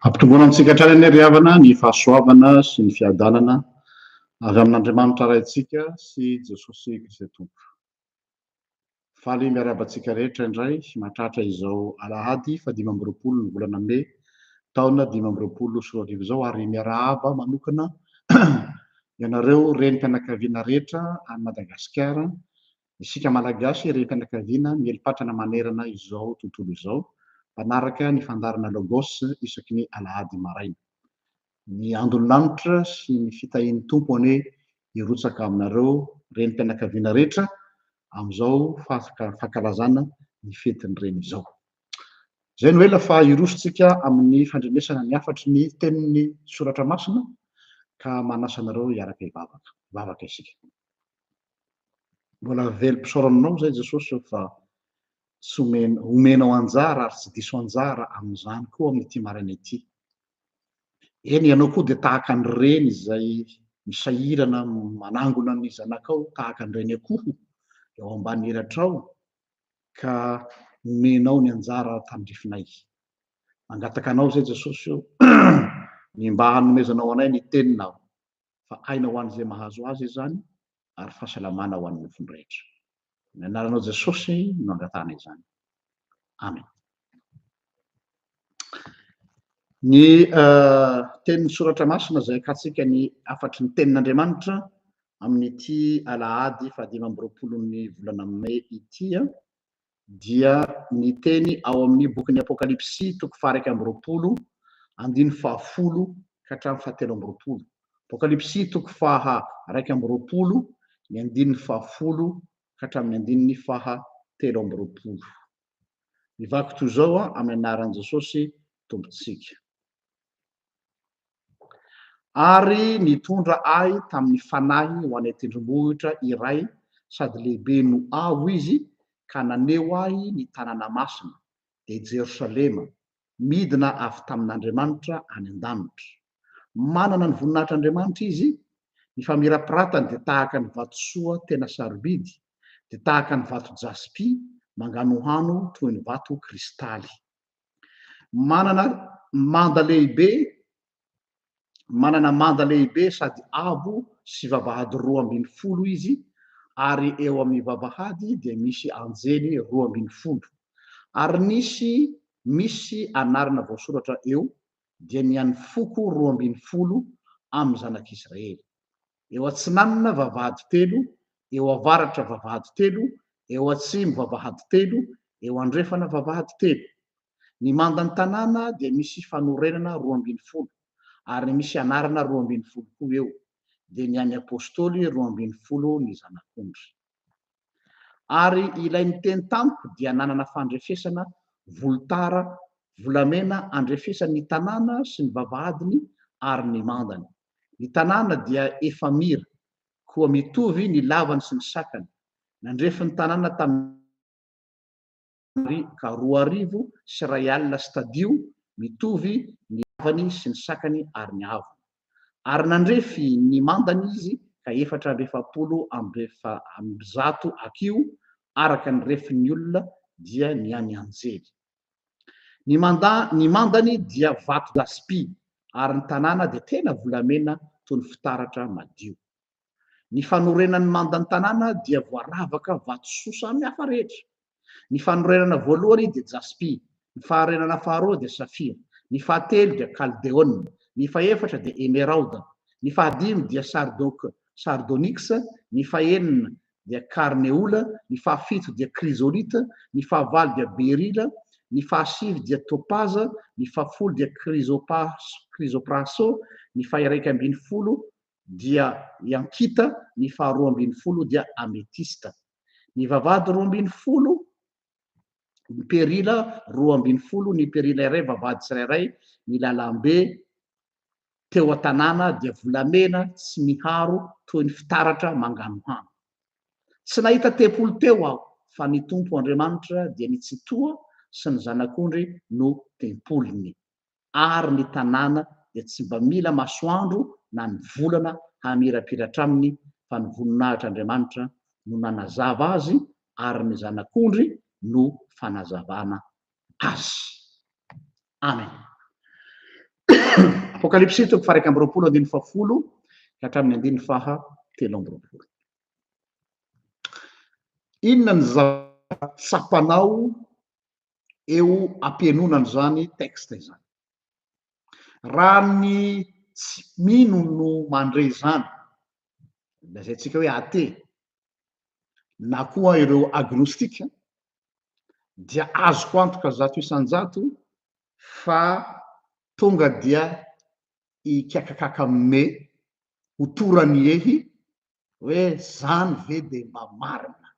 Ampitomboana amintsika hatrany any ry havana ny fahasoavana sy ny fiadanana avy amin'Andriamanitra raintsika sy Jesosy Kristy Tompo. Faly miarabantsika rehetra indray mahatratra izao alahady fa 20 ny volana May taona 2024 izao, ary miarahaba manokana ianareo renim-pianakaviana rehetra any Madagasikara, isika malagasy renim-pianakaviana mielipatrana manerana izao tontolo izao, manaraka ny fandarana logos isaky ny alahady maraina. Ny andolo-lanitra sy ny fitahin'ny tompo ane hirotsaka aminareo renim-pianakaviana rehetra amin'izao fankalazana ny fetin'ireny izao. Zay no ela fa hirositsika amin'ny fandrenesana ny afatry ny tenin'ny soratra masina ka manasa anareo hiaraka hivavaka isika. Mbola velom-pisaorananao zay Jesosy fa tsy omenao anjara ary tsy diso anjara amin'izany koa amin'ity maraina ity. Eny ianao koa dia tahaka an'ireny izay misahirana manangona ny zanakao, tahaka an'ireny akoho eo ambany elatrao, ka omenao ny anjara tandrifinay. Mangataka anao zay Jesosy io ny mba hanomezanao anay ny teninao, fa aina ho an'izay mahazo azy izany ary fahasalamana ho an'ny nofony rehetra. Ny anaranao Jesosy no angatana izany. Amen. Ny tenin'ny soratra masina zay akatsika ny afatry ny tenin'Andriamanitra amin'ity alahady fa 20 ny volana May ity dia ny teny ao amin'ny bokin'ny Apokalipsy 2:20 andiny 10 ka hatramin'ny 17. Apokalipsy 2:20 ny andiny 10 ka hatramin'ny andiny 17. Mivako toy izao amin'ny anaran'i Jesosy tompontsika. Ary nitondra ahy tamin'ny fanahy ho any tendrombohitra iray sady lehibe no avo izy, ka naneo ahy ny tanàna masina de Jerosalema midina avy tamin'Andriamanitra any an-danitra. Manana ny voninahitr'Andriamanitra izy, ny famirapiratany de tahaka ny vatosoa tena sarobidy, de tahaka ny vato jaspi manganohano toy ny vato kristaly. Manana manda lehibe sady avo sy vavahady 12 izy, ary eo amin'ny vavahady dia misy anjely 12. Ary misy anarana voasoratra eo, dia ny an'ny foko 12 amin'ny zanak'Israely. Eo atsinanana vavahady 3, eo avaratra vavahady 3, eo atsimo vavahady 3, eo andrefana vavahady 3. Ny mandan'ny tanàna dia misy fanorenana 12, ary misy anarana 12 koa eo, dia ny an'ny apôstôly 12 ny zanak'ondry. Ary ilay ny teny tamiko dia nanana fandrefesana volotara volamena andrefesan'ny tanàna sy ny vavahadiny ary ny mandany. Ny tanàna dia efamira, koa mitovy ny lavany sy ny sakany. Nandrefin'ny tanàna tamin'ny ka 2,000 sy 100 stadio, mitovy ny lavany sy ny sakany ary ny avo. Ary nandrefy ny mandany izy ka 450 akio, araka ny refin'ny olona dia ny an'ny anjely. Ny mandany dia vato jaspi, ary ny tanàna dia tena volamena toy ny fitaratra madio. Ny fanorenan'ny mandan'ny tanàna dia voaravaka vatosoa samihafa rehetra. Ny fanorenana voalohany dia jaspi, ny fanorenana faharoa dia safira, ny fahatelo dia kaldeona, ny fahaefatra dia emerauda, ny fahadimy dia sardonyx, ny fahaenina dia karneola, ny fahafito dia krisolita, ny fahavalo dia berila, ny fahasivy dia topaza, ny fahafolo dia krisopraso, ny faha-12 dia yankita, ny faha-12 dia ametista. Ny vavahady 12, ny perila 12, ny perila iray vavahady tsirairay, ny lalambe teo an-tanàna dia volamena tsy miharo toy ny fitaratra manganohano. Tsy nahita tempolo teo aho, fa ny tompo Andriamanitra dia nitsitoa sy ny zanak'ondry no tempolony. Ary ny tanàna dia tsy mba mila masoandro na ny volana hamirapiratra aminy, fa ny voninahitr'Andriamanitra no nanazava azy, ary ny zanak'ondry no fanazavana azy. Amen. apokalypsy toko faraiky amby roapolo andiny fafolo ka hatramin'ny andiny faha telo amby roapolo. Inona ny tsapanao eo ampianonany zany texte zany? Raha ny tsy mino no mandray zany, lazaintsika hoe athée na koa ireo agnostika, dia azoko antoka zato isan-jato fa tonga dia ikakakaka me ho torany ehy hoe zany ve de mba marina,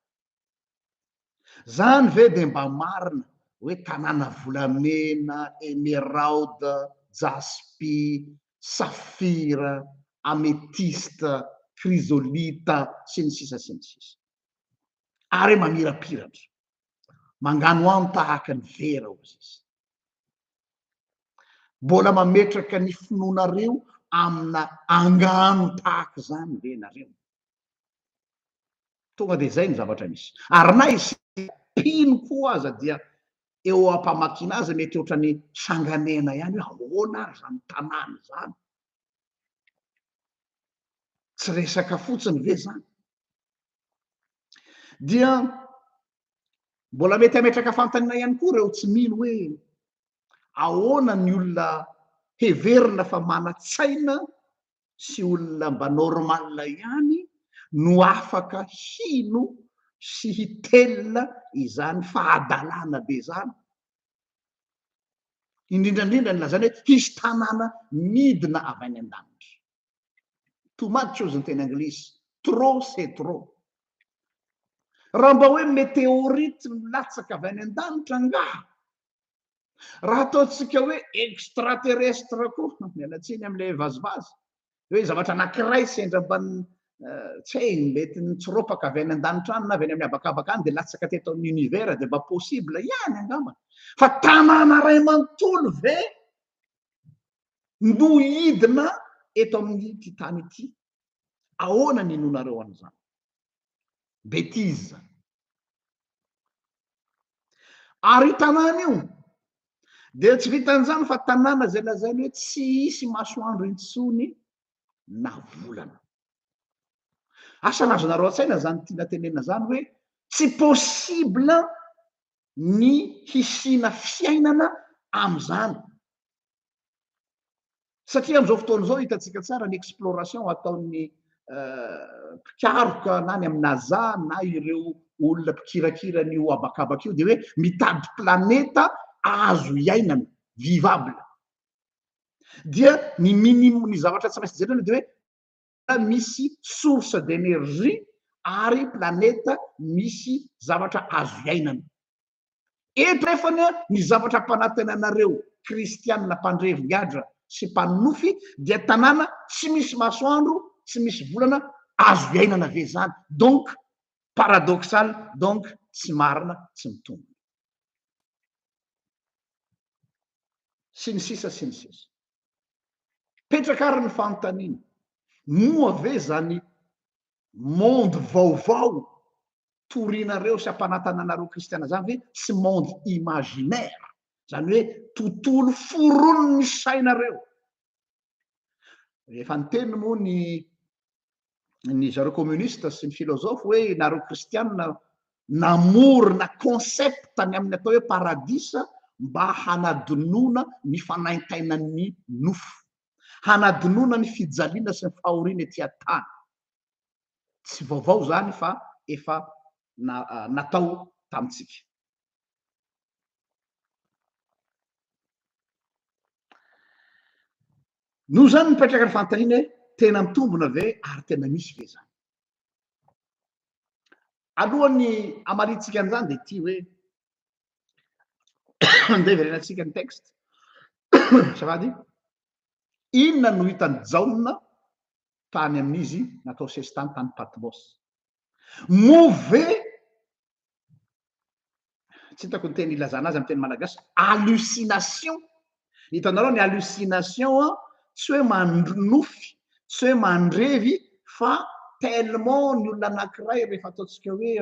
zany ve de mba marina hoe tanàna volamena, émeraude, jaspy, safira, améthyste, chrysolite sy ny sisa sy ny sisa, ary mamirapiratra mangano any tahaka ny vera ozy izy, mbola mametraka ny finoanareo amina angano tahaka zany ve nareo? Tonga de zay ny zavatra misy. Ary na isy pino koa aza dia eo ampamakina azy mety ohatrany sanganena ihany hoe ahoana ary zany tanàna zany, tsy resaka fotsiny ve zany? Dia mbola mety ametraka fantanina ihany koa reo tsy mino hoe ahoana ny olona heverina fa mana-tsaina sy olona mba normal ihany no afaka hino sy hitelina izany fahadalàna be zany, indrindrandrindra ny lazany hoe hisy tanàna midina avy any an-danitra. Too much ozy ny teny anglisy, trop c'est trop. Raha mba hoe météorite milatsaka avy any an-danitra ngaha, raha ataotsika hoe extraterrestre koa, mialatsiny am'le vazivazy hoe zavatra anankiray sendra mba tsy hay mety nitsoropaka avy any an-danitra any na avy any amin'ny habakabaka any de latsaka teto amin'ny univers de mba possible ihany angamba, fa tanàna ray manontolo ve no idina eto amin'ity tany ity? Ahoana ny inonareo an'izany? Bêtise. Ary tanàna io de tsy vitan'izany fa tanàna zay lazainy hoe tsy hisy masoandro intsony na volana. Asa nazo nareo an-tsaina zany tiana tenena zany hoe tsy possible ny hisina fiainana am'zany, satria am'izao fotoana zao hitatsika tsara ny exploration ataon'ny mpikaroka na ny amin'ny NASA na ireo olona mpikirakira n'io habakabaka io de hoe mitady planeta azo iainana, vivable. Dia ny minimum ny zavatra tsy maintsy jerena de hoe misy source d'énergie ary planeta misy zavatra azo iainana. Eto nefany ny zavatra ampanantenanareo kristianina mpandrevy gadra sy mpanofy dia tanàna tsy misy masoandro, tsy misy volana, azo iainana ve zany? Donc paradoxal, donc tsy marina, tsy mitombo. Sy ny sisa sy ny sisa. Petraka ary ny fanontaniana, moa ve zany monde vaovao torianareo sy ampanantananareo kristiana zany ve tsy monde imaginaire, zany hoe tontolo foroniny sainareo? Efa niteny moa ny zareo communiste sy ny philosophe hoe nareo kristianina namorona concept ny amin'ny atao hoe paradisa mba hanadinona ny fanaintainan'ny nofo, hanadinona ny fijaliana sy ny fahoriana etỳ an-tany. Tsy vaovao zany fa efa natao tamitsika. No zany mipetraka ny fanontaniana hoe tena mitombona ve ary tena misy ve zany? Alohan'ny amaritsika an'izany de ty hoe andeha iverenatsika ny texte safady inona no hitany Jaona tany amin'izy natao sesy tany Patmos? Moa ve tsy hitako ny teny ilazana azy amin'ny teny malagasy, hallucination? Hitanareo ny hallucination tsy hoe mandronofy, tsy hoe mandrevy, fa tellement ny olona anankiray rehefa ataotsika hoe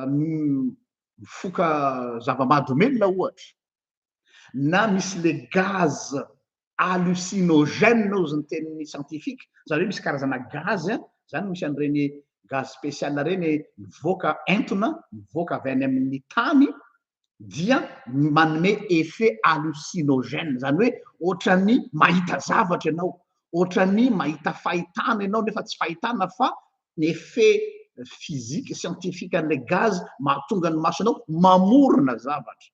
mifoka zava-mahadomelona ohatra, na misy le gaz hallucinogène ozy ny tenin'ny scientifique zany hoe misy karazana gaz zany misy an'ireny gaz spécial reny mivoaka entona mivoaka avy any amin'ny tany dia manome effet hallucinogène zany hoe ohatrany mahita zavatra ianao ohatrany mahita fahitana ianao nefa tsy fahitana fa ny effet physique scientifique an'ilay gaz mahatonga ny masonao mamorona zavatra.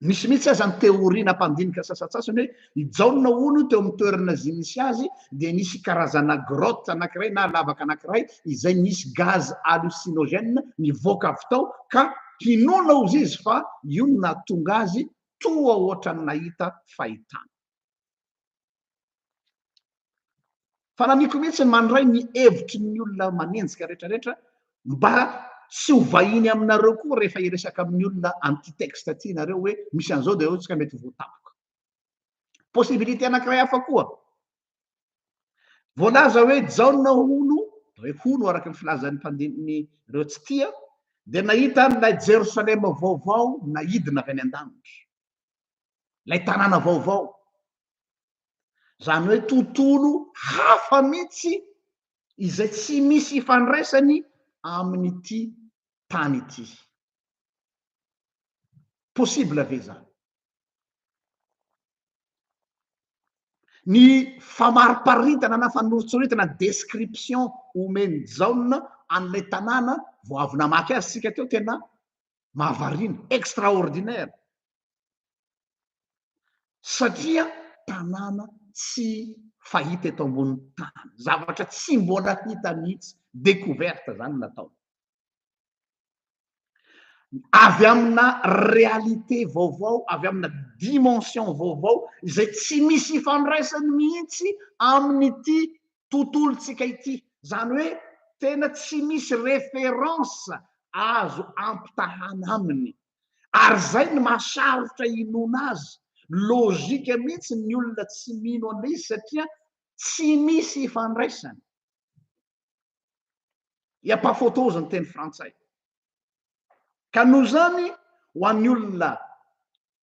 Misy mihitsy aza ny teoria nampandinika sasatsasany hoe ijaonona olo teo amin'ny toerana izy misy azy dia nisy karazana grotte anankiray na lavaka anankiray izay nisy gaz hallucinogène nivoaka avy tao ka hinoana ozy izy fa io no nahatonga azy toa ohatrany nahita fahitana. Fa naniko mihitsy mandray ny hevitry ny olona manenjika rehetrarehetra mba tsy ho vahiny aminareo koa rehefa iresaka amin'ny olona anty texte ty nareo hoe misy an'izao dia ohatsika mety voatapoka. Possibilité anankiray hafa koa voalaza hoe jaona olo hoe hono araka ny filazan'ny mpandiny ireo tsy tia dia nahita n'ilay Jerosalema vaovao nahidina avy any an-danitra ilay tanàna vaovao zany hoe tontolo hafa mihitsy izay tsy misy ifandraisany amin'ity tany ity. Possible ve zany? Ny famariparitana na fanoritsoritana description omeny jaona an'ilay tanàna vao avy namaky azy sika teo tena mahavariana extraordinaire satria tanàna tsy fahita eto ambony tany zavatra tsy mbola hita mihitsy découverte zany natao avy amina réalité vaovao avy amina dimension vaovao izay tsy misy ifandraisany mihitsy amin'ity tontolotsika ity zany hoe tena tsy misy référence azo ampitahana aminy ary zay ny mahasarotra inona azy lôzika mihitsy ny olona tsy mino an'ilay izy satria tsy misy ifandraisany. Il n'y a pas photo zany teny frantsay ka noho zany ho an'ny olona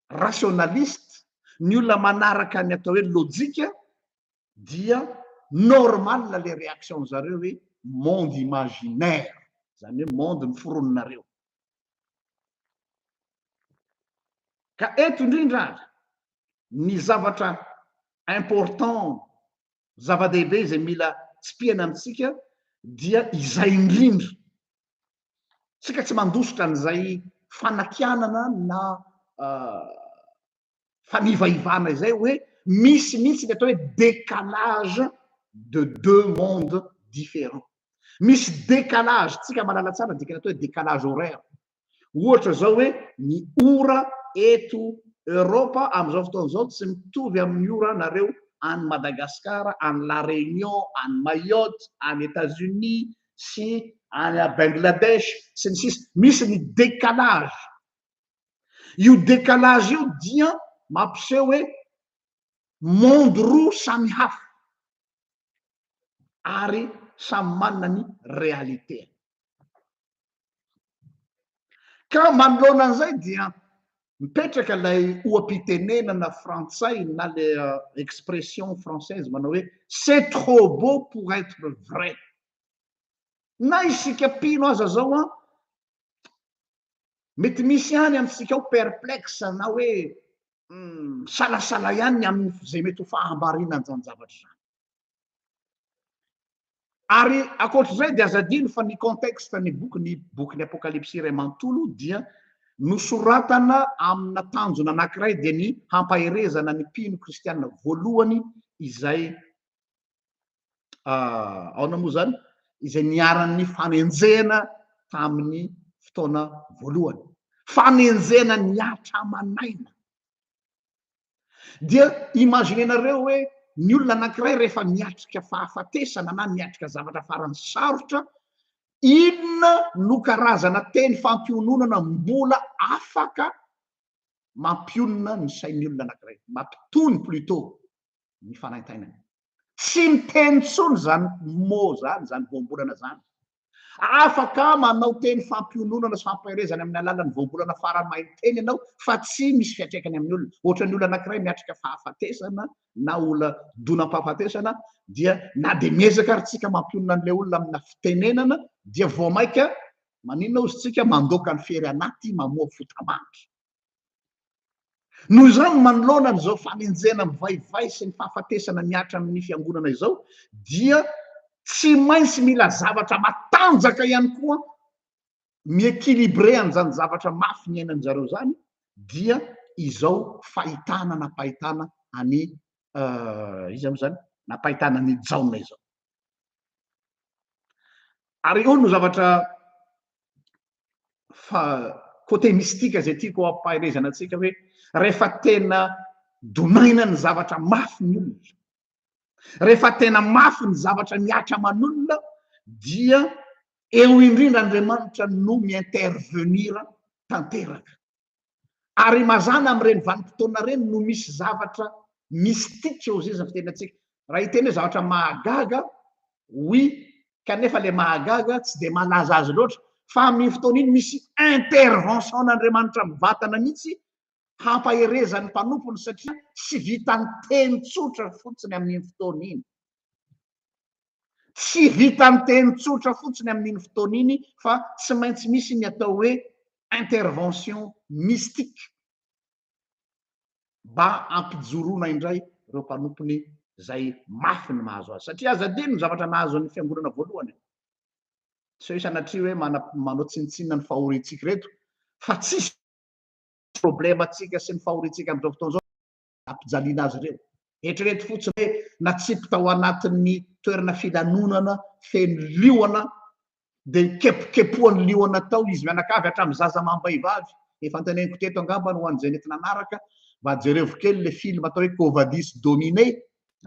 rationaliste ny olona manaraka ny atao hoe lojika dia normal le réaction zareo hoe monde imaginaire zany hoe monde noforononareo ka eto indrindra ny zavatra important zava-dehibe izay mila tsipihana amitsika dia izay indrindra tsika tsy mandositra n'izay fanakianana na fanivaivana izay hoe misy mihitsy ny atao hoe décalage de deux mondes différents. Misy décalage tsika malala tsara dikany atao hoe décalage horaire ohatra zao hoe ny ora eto Europa amin'izao fotoan'izao tsy mitovy amin'ny ora nareo any Madagascar, any La Réunion, any Mayotte, any États-Unis sy any Bangladesh sy ny sisa misy ny décalage io décalage io dia mampiseho hoe monde roa samy hafa ary samy manana ny réalité ka manoloana an'izay dia mipetraka ilay oam-pitenenana frantsay na le expression française manao hoe c'est trop beau pour être vrai na isika pino aza zao mety misy any amitsika ao perplexe na hoe salasala ihany amin'ny zay mety ho fahambarinany zany zavatra zany ary akoatr'izay dia azadino fa ny contexte ny bokyny apocalypse iray manontolo dia nosoratana amina tanjona anankiray dia ny hampaherezana ny mpino kristianina voalohany izay aona moa zany izay niaran'ny fanenjena tamin'ny fotoana voalohany fanenjena niatra manaina dia imaginenareo hoe ny olona anankiray rehefa miatrika fahafatesana na miatrika zavatra farany sarotra inona no karazana teny fampiononana mbola afaka mampionona ny sain'ny olona anankiray mampitony plutôt ny fanaintainany tsy miteny tsony zany mo zany zany voambolana zany afaka manao teny fampiononana sy fampirezana amin'ny alalany voambolana farany mahay teny ianao fa tsy misy fiatraikany amin'ny olona ohatran'ny olona anankiray miatrika fahafatesana na olona donam-pahafatesana dia na de miezaka ary tsika mampionona an'ilay olona amina fitenenana dia vao maika maninona ozy tsika mandoka ny fery anaty mamoa fotamandry noho izany manoloana n'izao fanenjena mivaivay sy ny fahafatesana miatra amin'ny fiangonana izao dia tsy maintsy mila zavatra matanjaka ihany koa miekilibre an'izany zavatra mafy ny ainany zareo zany dia izao fahitana napahitana any izy am'zany napahitana ny jaona izao ary io no zavatra fa côté mystika zay tiako ampahirezana antsika hoe rehefa tena donaina ny zavatra mafy ny olona rehefa tena mafy ny zavatra miatra aman'olona dia eo indrindra Andriamanitra no miintervenira tanteraka ary mazana am'ireny vanim-potoana reny no misy zavatra mistika eo zay zany fiteny atsika raha hiteny hoe zavatra mahagaga oui kanefa le mahagaga tsy de malaza azy loatra fa amin'ny fotoana iny misy intervention n'Andriamanitra mivatana mihitsy hampaherezan'ny mpanompony satria tsy vitany teny tsotra fotsiny amin'iny fotoana iny tsy vitany teny tsotra fotsiny amin'iny fotoana iny fa tsy maintsy misy ny atao hoe intervention mystique mba ampijoroana indray ireo mpanompony zay mafy ny mahazo azy satria azadiny ny zavatra nahazo an'ny fiangonana voalohany tsy hoe sanatria hoe manao tsinitsinina ny fahoritsika reto fa tsisy problema atsika sy ny fahoritsika am'izao fotoana zao ampijaliana azy ireo eritrereto fotsiny hoe natsipy tao anatin'ny toerana filanonana feno lioana de kepokepoany lioana tao izy mianakavy hatramin'ny zaza mambaivavy efa anteneniko teto angamba no hoan'izay nety nanaraka mba jerevo kely le film atao hoe Covadis Dominé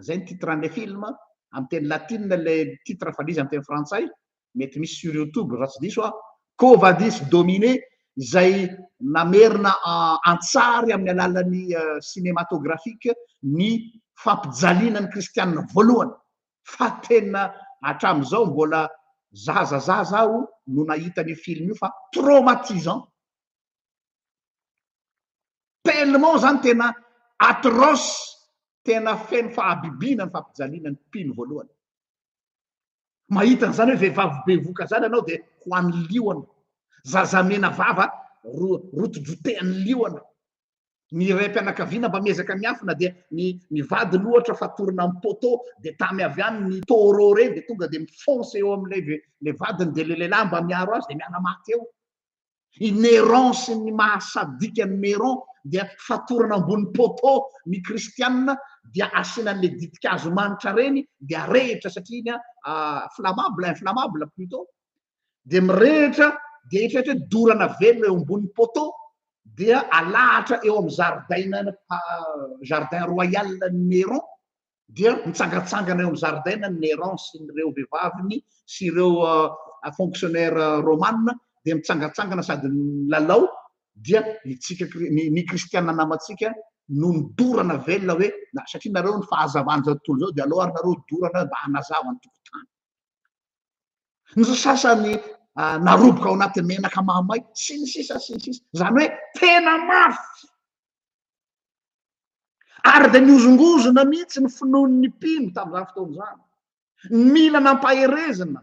zay ny titre an'le film amin'ny teny latine le titre fa izy amin'ny teny frantsay mety misy sur YouTube raha tsy diso Covadis Dominé izay namerina antsary amin'ny alalan'ny cinématographique ny fampijaliana ny kristianina voalohany fa tena hatramin'izao mbola zazazaza aho no nahita ny film io fa traumatisant tellement zany tena atroce tena feno fahabibiana ny fampijaliana ny mpino voalohany mahita an'izany hoe vehivavy bevoka zany ianao de ho an'ny lioana zazamena vava rotodrotean'ny lioana ny ray mpianakaviana mba miezaka miafina dia ny vadiny ohatra fatorina amin'ny poteau de tamy avy any ny taureau reny de tonga de mifonce eo am'ilay le vadiny de le lehilahy mba miaro azy de miala maty eo i Néron sy ny mahasadika ny Néron dia fatorana ambony poteau ny kristianina dia asianan'le ditikazo manitra reny de arehitra satria iny flammable inflammable plutôt de mirehitra de eritreretra hoe dorana velona eo ambony poteau dia alahatra eo amin'ny zaridaina jardin royal ny Néron dia mitsangatsangana eo amin'ny zaridaina ny Néron sy ireo vehivaviny sy ireo fonctionnaire romane de mitsangatsangana sady lalao dia itsika ny kristianina namatsika no nidorana velona hoe na satria nareo ny fahazavany zao tontolo zao de aleo ary nareo dorana mba hanazava ny tokotany ny sasany naroboka ao anaty menaka mahamay sy ny sisa zany hoe tena mafy ary de miozongozona mihitsy ny finoan'ny mpino tam'izany fotoana zany mila nampaherezana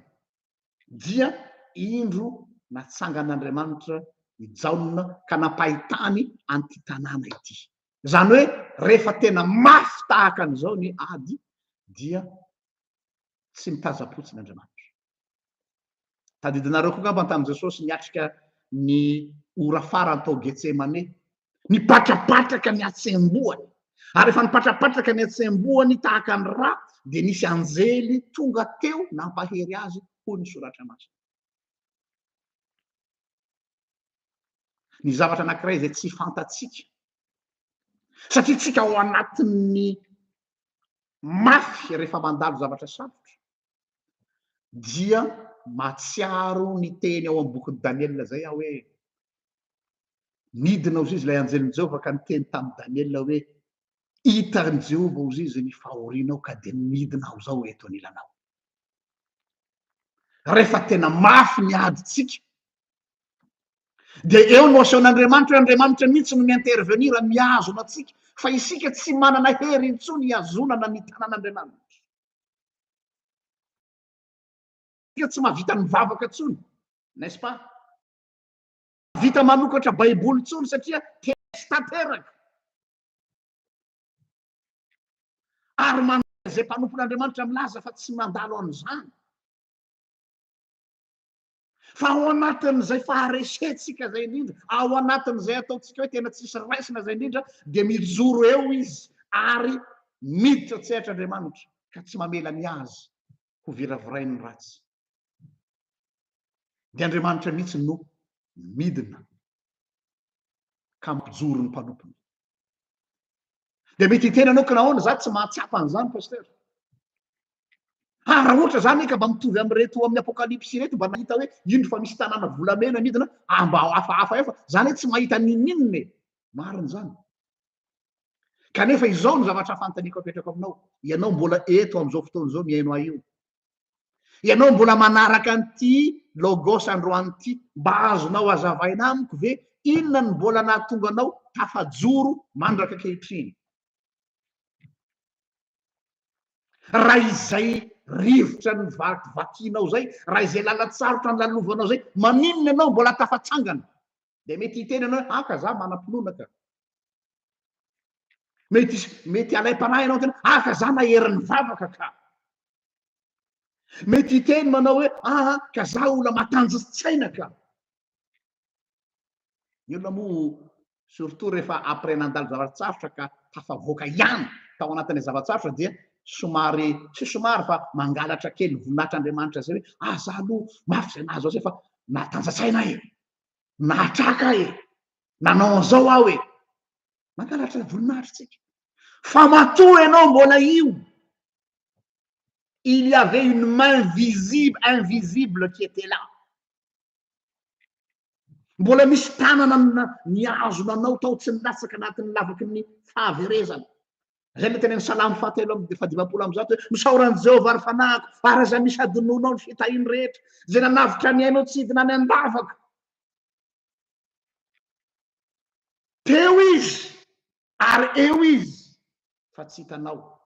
dia indro natsangan'Andriamanitra ijaona ka napahitany an'ity tanàna ity zany hoe rehefa tena mafy tahaka an'izao ny ady dia tsy mitazapotsiny Andriamanitra tadidinareo koa ngamba tamin'i Jesosy niatrika ny ora farany tao Getsemane nipatrapatraka ny atsemboany ary rehefa nipatrapatraka ny atsemboany tahaka ny ra de nisy anjely tonga teo nampahery azy ho ny soratra masina ny zavatra anankiray zay tsy fantatsika satria tsika ao anatin'ny mafy rehefa mandalo zavatra sarotra dia matsiaro ny teny ao am-bokin'i Daniel zay aho hoe midina ozy izy lay anjelin'i Jehova ka niteny tamin'i Daniel hoe hitan'i Jehova ozy izy ny fahorianao ka de midina aho zao eto anilanao rehefa tena mafy miaditsika dia eo no aseon'Andriamanitra mihitsy no miintervenira miazona atsika fa isika tsy manana hery intsony hiazonana ny tanàn'Andriamanitra. Ika tsy mahavita mivavaka tsony, n'est-ce pas? Vita manokatra baiboly tsony satria testa teraka ary zay mpanompon'Andriamanitra milaza fa tsy mandalo an'izany. Fa ao anatin'izay faharesetsika zay indrindra, ao anatin'izay ataotsika hoe tena tsisy raisina zay indrindra, dia mijoro eo izy ary miditra tsehatr'Andriamanitra ka tsy mamela ny azy ho viravirainy ratsy. Dia Andriamanitra mihitsy no midina ka mijoro ny mpanompony. Dia mety hiteny anao ka nahoana za tsy mahatsapa an'izany paster? Raha ohatra zany ka mba mitovy amin'reto amin'ny apokalipsy reto, mba nahita hoe indro fa misy tanàna volamena midina mba hafahafa efa, zany hoe tsy mahita ninninne. Marina zany. Kanefa izao no zavatra fantaniko apetrako aminao, ianao mbola eto amin'izao fotoana izao miaino ahy io. Ianao mbola manaraka an'ity logos androany ity, mba azonao azavaina amiko ve inona ny mbola nahatonga anao tafajoro mandraka ankehitriny? Raha izay rivotra ny vakianao zay, raha izay lalatsarotra ny lalovanao zay, maninona ianao mbola tafatsangana? Dia mety hiteny ianao ka za manam-pinoana ka. Mety alaim-panahy ianao tena ka za naherin'ny vavaka ka. Mety hiteny manao hoe ka za olona matanjatsaina ka. Ny olona moa surtout rehefa après nandalo zavatsarotra ka tafavoaka ihany tao anatin'ilay zavatsarotra dia somary tsy somary fa mangalatra kely voninahitr'Andriamanitra zay hoe za aloha mafy zay nahazo azy fa natanjatsaina e, nahatraka e, nanao an'izao aho e. Mangalatra voninahitra tsika. Fa matoa ianao mbola io. Il y avait une main invisible qui était là. Mbola misy tanana niazona anao tao tsy nilatsaka anatin'ny lavaky ny fahaverezana. Zay le tenen'ny Salamo fahatelo amby fahadimapolo amby zato hoe misaoran'i Jehovah ary fanahiko ary zay misy adononao ny fitahiny rehetra zay nanavitra ny ainao tsy hidina any an-davaka. Teo izy ary eo izy fa tsy hitanao.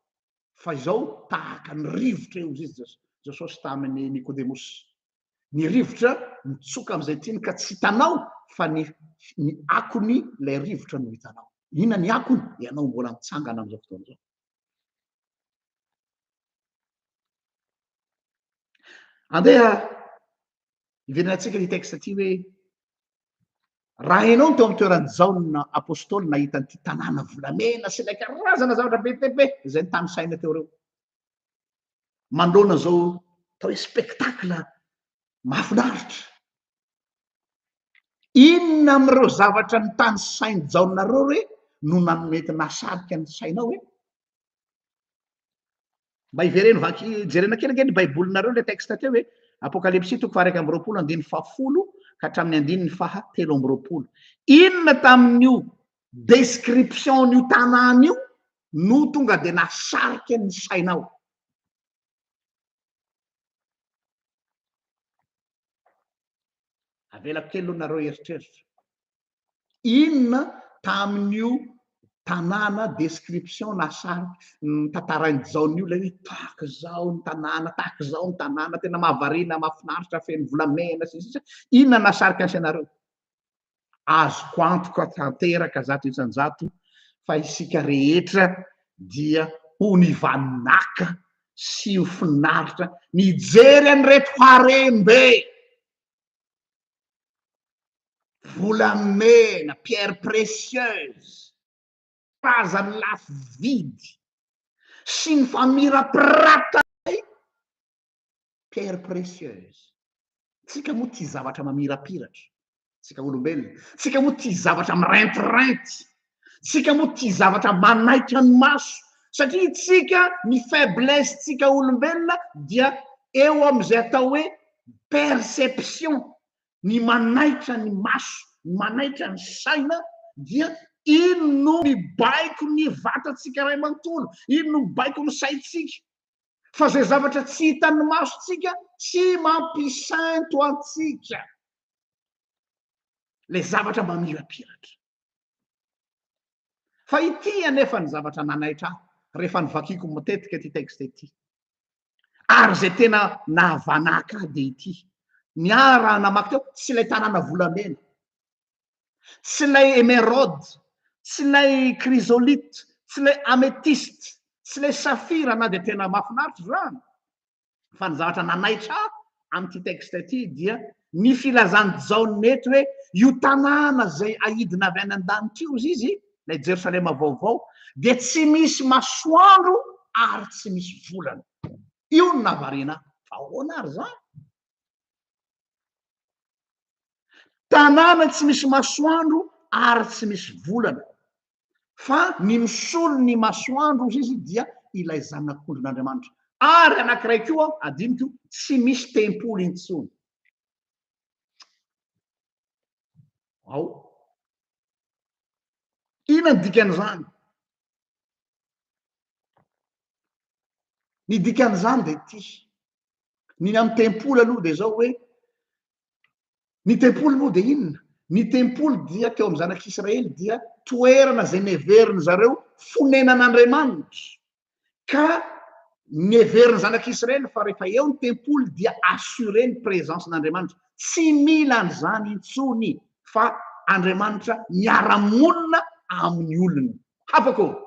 Fa izao tahaka ny rivotra eo izy Jesosy tamin'ny Nikodemosy. Ny rivotra mitsoka am'izay tiny ka tsy hitanao fa ny akony ilay rivotra no hitanao. Inona ny akony? Ianao mbola mitsangana am'izao fotoana izao. Andeha iverenantsika ny texte ty hoe raha ianao teo amin'ny toeran'ny Jaona apôstôly nahita nyity tanàna volamena sy ilay karazana zavatra be tepe zay ny tany saina teo reo. Manoloana zao atao hoe spectacle mahafinaritra. Inona amin'ireo zavatra ny tany sainy Jaonareo hoe no mety nasarika ny sainao hoe? Mba ivereno vaky jerena kelikely ny baibolinareo le texte teo hoe apokalipsy toko faha 1 andiny 10 ka hatramin'ny andiny 13. Inona tamin'io description n'io tanàna io no tonga de nasarika ny sainao? Avelako kely aloha nareo eritreritra. Inona tamin'io tanàna description nasarika tantarainy Jaona io lay hoe tahaka zao ny tanàna, tahaka zao ny tanàna, tena mahavarina, mahafinaritra, feno volamena sisa. Inona nasarika ansanareo? Azoko antoka tanteraka zato isan-jato fa isika rehetra dia ho nivanaka sy ho finaritra nijery an'ireto harembe volamena, pierre précieuse, karazany lafo vidy sy ny famirapiratay pierre précieuse. Tsika moa tia zavatra mamirapiratra, tsika olombelona. Tsika moa tia zavatra mirentireinty, tsika moa tia zavatra manaitra ny maso satria tsika ny faiblesse tsika olombelona dia eo am'izay atao hoe perception, ny manaitra ny maso, ny manaitra ny saina dia ino no mibaiko ny vatatsika ray manontolo, ino no mibaiko ny saitsika. fa zay zavatra tsy hitany masotsika tsy mampisainto antsika le zavatra mamirapiratra. Fa ity anefa ny zavatra nanaitra rehefa nyvakiko matetika ty texte ity, ary zay tena nahavanaka de ity ny raha namaky teo tsy ilay tanàna volamena, tsy ilay émeraude, tsy ilay chrysolite, tsy ilay améthyste, tsy ilay safira na de tena mahafinaritra zany, fa ny zavatra nanaitra am'ty texte ity dia ny filazany jaonety hoe io tanàna zay aidina avy any an-danitra io izy lay Jerosalema vaovao de tsy misy masoandro ary tsy misy volana. Io no navarina fa ahoana ary zany? Tanàna tsy misy masoandro ary tsy misy volana, fa ny misolo ny masoandro izy dia ilay zanak'ondrin'Andriamanitra. Ary anankiray koa adiniko tsy misy tempoly intsony. Ao, ina ny dikan'izany? Ny dikan'izany de ty ny amin'ny tempoly aloha de zao hoe ny tempoly moa de inona? Ny tempoly dia teo amin'ny zanak'Israely dia toerana zay neveriny zareo fonenan'Andriamanitra, ka neveriny zanak'Israely fa rehefa eo ny tempoly dia assuré ny présence n'Andriamanitra. Tsy mila an'izany intsony fa Andriamanitra miara-monina amin'ny olony. Hafako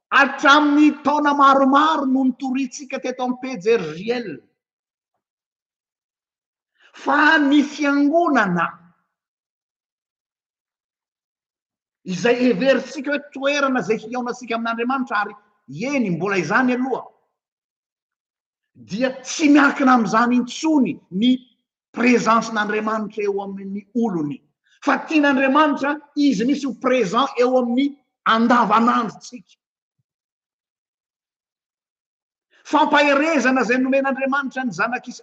hatramin'ny taona maromaro no nitoritsika teto amin'ny PJRJL fa ny fiangonana izay everitsika hoe toerana zay hiaonantsika amin'Andriamanitra ary eny mbola izany aloha dia tsy miankina am'izany intsony ny présencen'Andriamanitra eo amin'ny olony, fa tian'Andriamanitra izy misy ho présent eo amin'ny andavanandrotsika. Fampaherezana zay nomen'Andriamanitra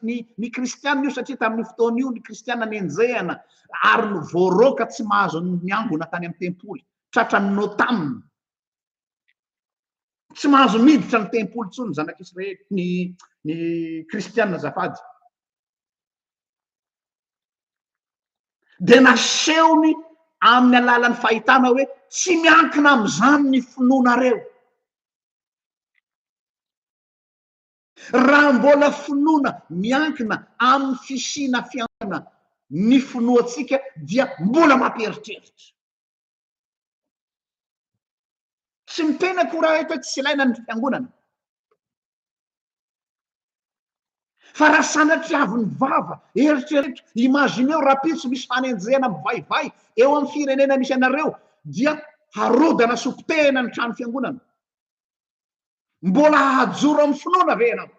ny ny kristianina io satria tamin'ny fotoana io ny kristianina nenjehana ary no voaroka tsy mahazo miangona tany amin'ny tempoly tratra ny notaminy, tsy mahazo miditra ny tempoly tsony zanak'Israely ny kristianina zafady. De nasehony amin'ny alalan'ny fahitana hoe tsy miankina am'izany ny finoanareo. Raha mbola finoana miankina amin'ny fisina fiangonana ny finoatsika dia mbola mampieritreritra. Tsy miteny akory eto hoe tsy ilaina ny fiangonana. Fa raha sanatria avy ny vava, eritreretra, imagineo rapitso misy fanenjehana mivaivay eo amin'ny firenena misy anareo dia harodana sopitehina ny trano fiangonana. Mbola hahajoro amin'ny finoana ve ianao?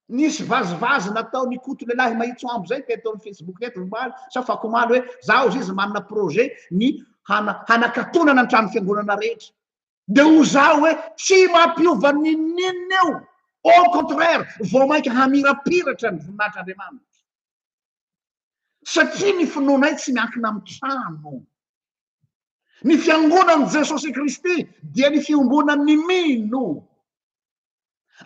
Nisy vazivazy natao nikoto lehilahy mahitso ambo zay teto amin'ny Facebook teto omaly sa fakomaly hoe zaho izy manana projet ny hanakatonana ny trano fiangonana rehetra. De ho zaho hoe tsy mampiova ninninina eo, au contraire vao mainka hamirapiratra ny voninahitr'Andriamanitra. Satria ny finoanay tsy miankina amin'ny trano. Ny fiangonan'i Jesosy Kristy dia ny fiangonan'ny mino.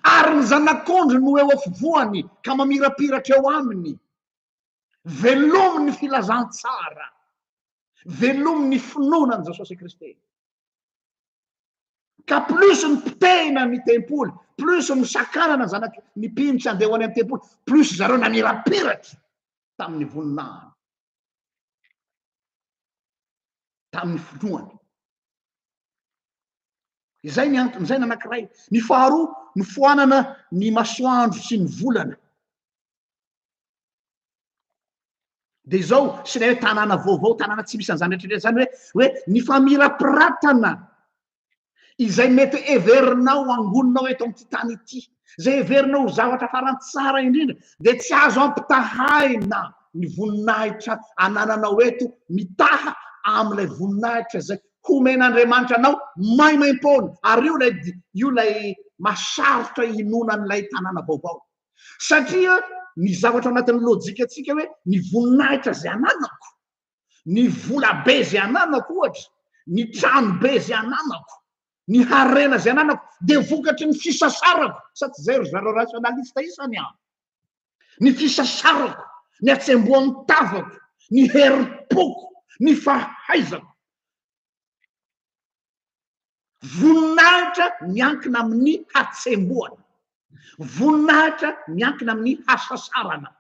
Ary ny zanak'ondry no eo afovoany ka mamirapiratra eo aminy. Velomy ny filazantsara, velomy ny finoanan'i Jesosy Kristy. Ka plus ny pitehina ny tempoly, plus ny sakanana ny mpinitsy andeha ho any amin'ny tempoly, plus zareo namirapiratra tamin'ny voninahiny, tamin'ny finoany. Izay ny antony zay nanankiray. Ny faharoa, ny foanana ny masoandro sy ny volana. De zao sy ilay hoe tanàna vaovao, tanàna tsy misy an'izany rehetrarehetra zany hoe ny famirapiratana izay mety heverinao angononao eto amin'ity tany ity, zay heverinao zavatra farantsara indrindra, de tsy azo ampitahaina ny voninahitra anananao eto mitaha amin'ilay voninahitra zay homen'Andriamanitra anao maimaim-poana. Ary io lay masarotra inonan'ilay tanàna vaovao. Satria ny zavatra anatin'ny lojika atsika hoe ny voninahitra zay ananako, ny vola be zay ananako ohatra, ny trano be zay ananako, ny harena zay ananako, de vokatry ny fisasarako, sady zay ry zareo rationalista isany a. Ny fisasarako, ny atsemboan'ny tavako, ny herim-poko, ny fahaizako. Voninahitra miankina amin'ny hatsemboana, voninahitra miankina amin'ny hasasarana.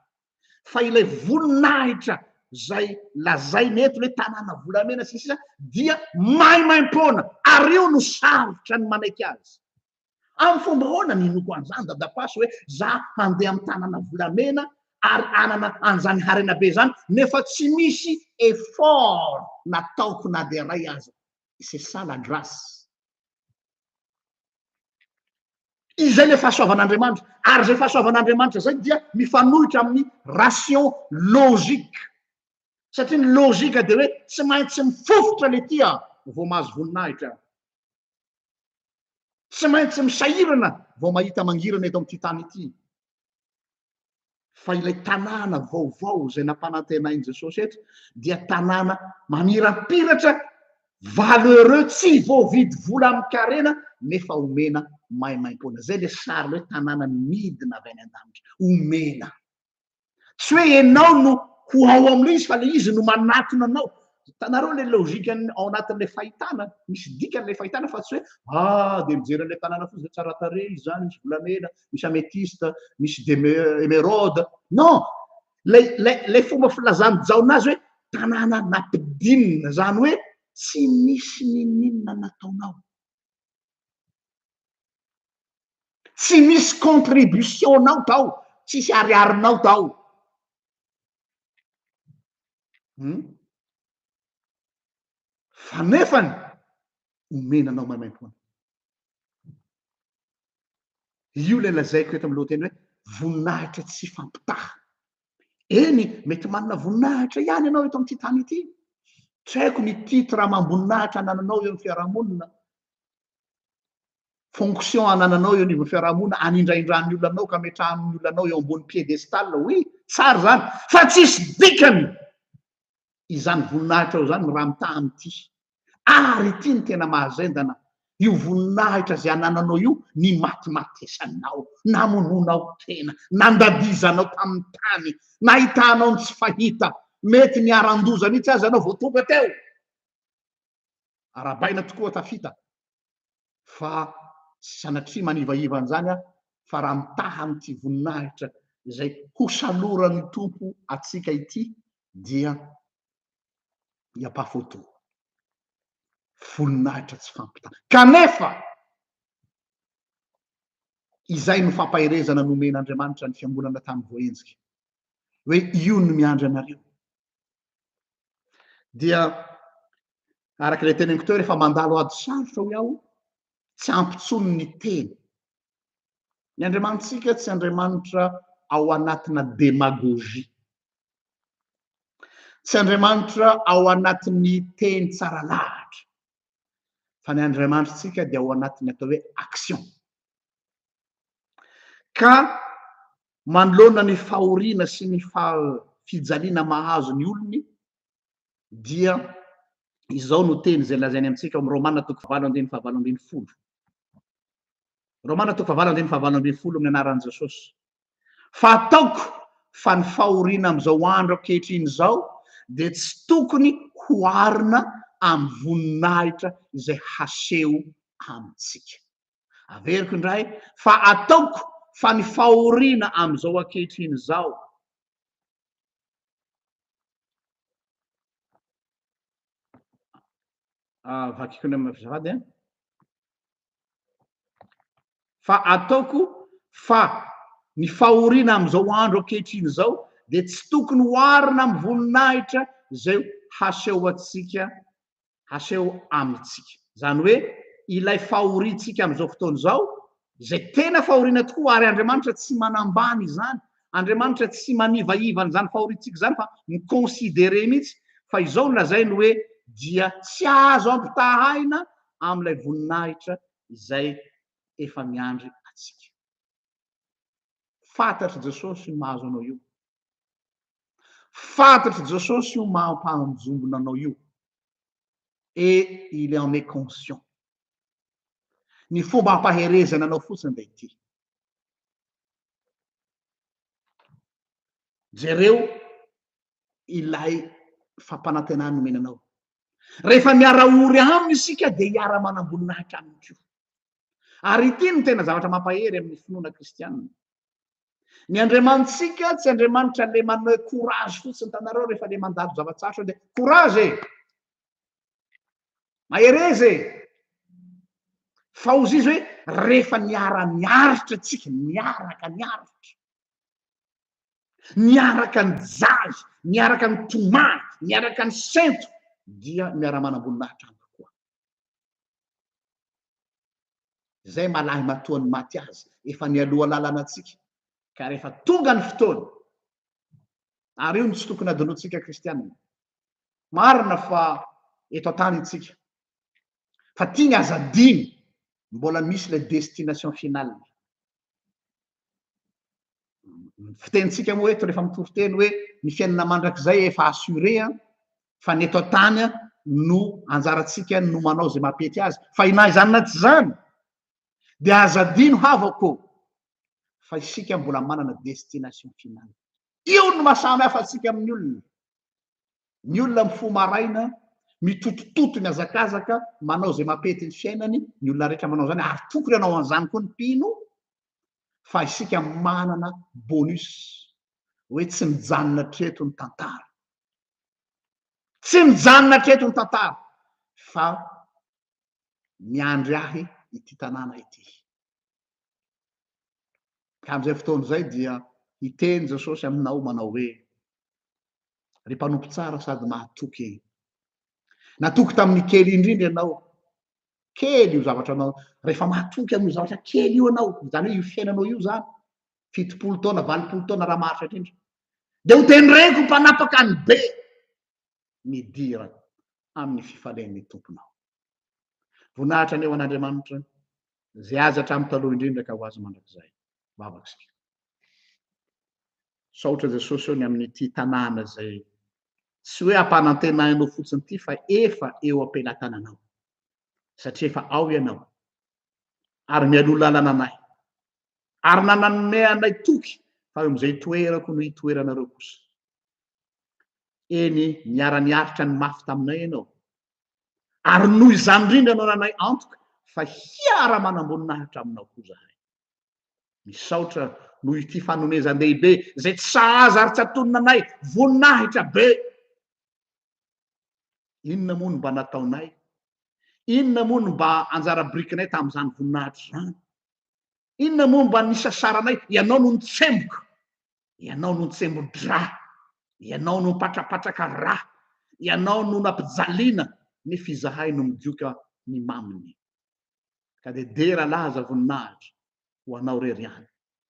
Fa ilay voninahitra zay lazainy eto le tanàna volamena sisa dia maimaim-poana, ary io no sarotra ny manaiky azy. Amin'ny fomba hoana ninoko an'izany dadapaso hoe za handeha amin'ny tanàna volamena ary anana an'izany harena be zany nefa tsy misy effort nataoko na de ray aza. C'est ça la grâce. Izay le fahasoavan'Andriamanitra, ary zay fahasoavan'Andriamanitra zay dia mifanohitra amin'ny ration logika. Satria ny logika de hoe tsy maintsy mifofotra le tia vao mahazo voninahitra. Tsy maintsy misahirana vao mahita mangirana eto amin'ity tany ity. Fa ilay tanàna vaovao zay nampanantenainy Jesosy eto dia tanàna mamirampiratra, valeureux, tsy voavidy vola amin'ny karena nefa omena maimaim-poana. Zay le sary hoe tanàna midina avy any an-danitra, omena. Tsy hoe ianao no ho ao amin'ilay izy fa le izy no manatona anao. Hitanareo le logika ao anatin'le fahitana, misy dikan'le fahitana fa tsy hoe de mijery an'le tanàna fotsy tsara tarehy zany, misy volamena, misy améthyste, misy émeraude. Non, le fomba filazany jaonazy hoe tanàna nampidinina, zany hoe tsy misy ninninona nataonao, tsy misy contribution-nao tao, tsisy ariarinao tao. Fa nefany omenanao maimaim-poana. Io le lazaiko eto amin'ny lohateny hoe voninahitra tsy fampitaha. Eny, mety manana voninahitra ihany ianao eto amin'ity tany ity. Tsy haiko ny titre amam-boninahitra anananao eo amin'ny fiarahamonina, fonction anananao eo anivon'ny fiarahamonina, anindraindran'ny olonanao ka ametrahan'ny olonanao eo ambony piédestal. Oui, tsara zany, fa tsisy dikany izany voninahitra eo zany raha mitaha am'ity. Ary ity ny tena mahazendana, io voninahitra zay anananao io ny matimatesanao, namononao tena, nandadizanao tamin'ny tany, nahitanao ny tsy fahita, mety niaran-doza mihitsy azy anao vao tonga teo. Arabaina tokoa tafita. Fa tsy sanatria manivaiva an'izany a, fa raha mitaha am'ity voninahitra zay hosaloran'ny tompo atsika ity dia hiampahafoto. Voninahitra tsy fampitaha. Kanefa izay no fampahirezana nomen'Andriamanitra ny fiangonana tany voaenjika, hoe io no miandry anareo. Dia arak'ilay teneniko teo rehefa mandalo ady sarotra hoe aho tsy ampitsony ny teny. Ny Andriamanitsika tsy Andriamanitra ao anatina demagogie, tsy Andriamanitra ao anatin'ny teny tsara lahatra, fa ny Andriamanitsika dia ao anatin'ny atao hoe action. Ka manoloana ny fahoriana sy ny fijaliana mahazo ny olony dia izao no teny zay lazainy amintsika amin'ny Romana 8:7-10. Romana 8:7-10 amin'ny anaran'i Jesosy. Fa ataoko fa ny fahoriana amin'izao andro ankehitriny zao de tsy tokony hoarina amin'ny voninahitra izay haseho amintsika. Averiko indray, fa ataoko fa ny fahoriana amin'izao ankehitriny zao vakiko ny amin'ny fizavady a. Fa ataoko fa ny fahoriana amin'izao andro ankehitriny zao de tsy tokony hoarina amin'ny voninahitra zay haseho atsika, haseho amitsika. Zany hoe ilay fahorintsika amin'izao fotoana zao, zay tena fahoriana tokoa, ary Andriamanitra tsy manambany izany. Andriamanitra tsy manivaiva an'izany fahorintsika zany fa miconsidere mihitsy, fa izao no lazainy hoe dia tsy azo ampitahaina amin'ilay voninahitra izay efa miandry atsika. Fantatry Jesosy ny mahazo anao io. Fantatry Jesosy io mampahanjombona anao io. et il en est conscient. Ny fomba hampaherezana anao fotsiny de ity. Jereo ilay fampanantenana nomena anao. Rehefa miara ory aminy isika de hiara manam-boninahitra aminy ko. Ary ity no tena zavatra mampahery amin'ny finoana kristianina. Ny Andriamanitsika tsy Andriamanitra le manome courage fotsiny tanareo rehefa le mandalo zavatsarotra de courage e! Mahereza e! Fa ozy izy hoe rehefa niara-niaritra tsika, niaraka niaritra, niaraka ny jaly, niaraka ny tomany, niaraka ny sento, dia miara-manam-boninahitra amiko koa. Zay malahy matoa ny maty azy, efa nialoha lalana atsika. Ka rehefa tonga ny fotoana, ary io no tsy tokony adinoantsika kristianina. Marina fa eto an-tany itsika, fa tia ny azadiny, mbola misy le destination finale. Fitenitsika moa eto rehefa mitory-teny hoe ny fiainana mandrakizay efa assuré, fa ny eto an-tany no anjaratsika no manao zay mampety azy. Fa ina izany tsy zany, de azadino havako fa isika mbola manana destination finale. Io no mahasamy hafa atsika amin'ny olona. Ny olona mifo maraina, mitotototo ny azakazaka, manao zay mampety ny fiainany, ny olona rehetra manao zany ary tokony anao an'izany koa ny mpino, fa isika manana bonus hoe tsy mijanona treto ny tantara. Tsy mijanona treto ny tantara, fa miandry ahy ity tanàna ity. Ka am'izay fotoana zay dia hiteny Jesosy aminao manao hoe ry mpanompo tsara sady mahatoky, natoky tamin'ny kely indrindra ianao, kely io zavatra anao, rehefa mahatoky amin'io zavatra kely io anao, zany hoe io fiainanao io zany, 70 taona 80 taona raha maharitra indrindra, de ho tenyreko mpanapaka ny be midira amin'ny fifalian'ny tomponao. Voninahitra aneo an'Andriamanitra zay azy hatramin'ny taloha indrindra ka ho azy mandrakizay. Vavakisika. Saotra Jesosy eo ny amin'ity tanàna zay tsy hoe ampanantenainao fotsiny ity fa efa eo am-pelatananao. Satria efa ao ianao ary mialoha lalana anay. Ary nananome anay toky fa eo am'izay toerako no hitoeranareo kosa. Eny miara-niaritra ny mafy taminay ianao. Ary noho izany indrindra anao nanay antoka fa hiara manam-boninahitra aminao koa zahay. Misaotra noho ity fanomezan-dehibe zay tsy sahaza ary tsy atonona anay voninahitra be. Inona moa no mba nataonay? Inona moa no mba anjara birikinay tamin'izany voninahitra zany? Inona moa mba nisasaranay? Ianao no nitsemboka, ianao no nitsembo-dra, ianao no nipatrapatraka rà, ianao no nampijaliana, nefa izahay no midioka ny maminy. Ka de dera laza voninahitra ho anao rery ihany.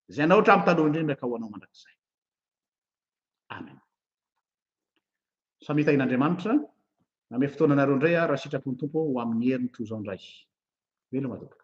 Zay anao hatramin'ny taloha indrindra ka ho anao mandrakizay. Amen. Samy hitahin'Andriamanitra, name fotoana anareo indray raha sitrapon'ny tompo ho amin'ny heriny toy izao indray. Veloma tompoko.